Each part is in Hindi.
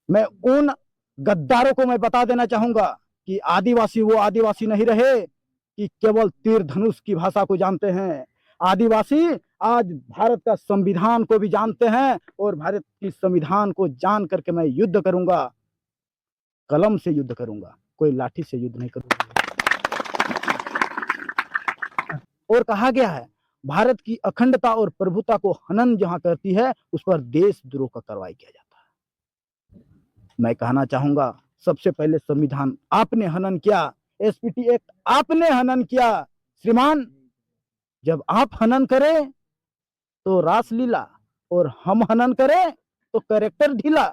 मैं उन गद्दारों को मैं बता देना चाहूंगा कि आदिवासी वो आदिवासी नहीं रहे कि केवल तीर धनुष की भाषा को जानते हैं। आदिवासी आज भारत का संविधान को भी जानते हैं, और भारत की संविधान को जान करके मैं युद्ध करूंगा, कलम से युद्ध करूंगा, कोई लाठी से युद्ध नहीं करूंगा। और कहा गया है, भारत की अखंडता और प्रभुता को हनन जहां करती है, उस पर देशद्रोह का कार्रवाई किया जाता है। मैं कहना चाहूंगा, सबसे पहले संविधान आपने हनन किया, एसपीटी एक्ट आपने हनन किया। श्रीमान, जब आप हनन करें तो रासलीला, और हम हनन करें तो कैरेक्टर ढीला।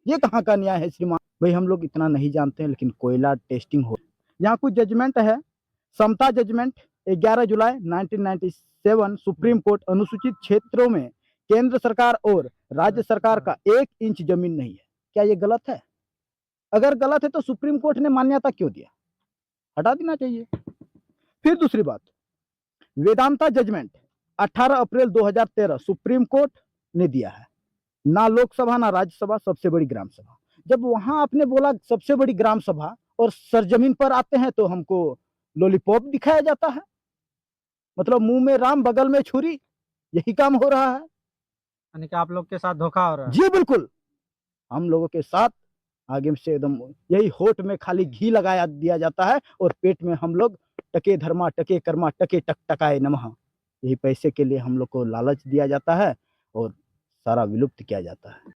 ये कहाँ का न्याय है श्रीमान? भाई हम लोग इतना नहीं जानते हैं, लेकिन कोयला टेस्टिंग हो, यहाँ कुछ जजमेंट है। समता जजमेंट 11 जुलाई 1997, सुप्रीम कोर्ट, अनुसूचित क्षेत्रों में केंद्र सरकार और राज्य सरकार का 1 इंच जमीन नहीं है। क्या ये गलत है? अगर गलत है तो सुप्रीम कोर्ट ने मान्यता क्यों दिया? हटा देना चाहिए। फिर दूसरी बात, वेदांता जजमेंट 18 अप्रैल 2013, सुप्रीम कोर्ट ने दिया है, ना लोकसभा ना राज्यसभा, सबसे बड़ी ग्राम सभा। जब वहां आपने बोला सबसे बड़ी ग्राम सभा, और सरजमीन पर आते हैं तो हमको लॉलीपॉप दिखाया जाता है। मतलब मुंह में राम बगल में छुरी, यही काम हो रहा है। यानी कि आप लोग के साथ धोखा हो रहा है। जी बिल्कुल, हम लोगों के साथ आगे से एकदम यही होठ में खाली घी लगाया दिया जाता है, और पेट में हम लोग टके धर्मा टके कर्मा टके टक टकाए नमः, यही पैसे के लिए हम लोग को लालच दिया जाता है और सारा विलुप्त किया जाता है।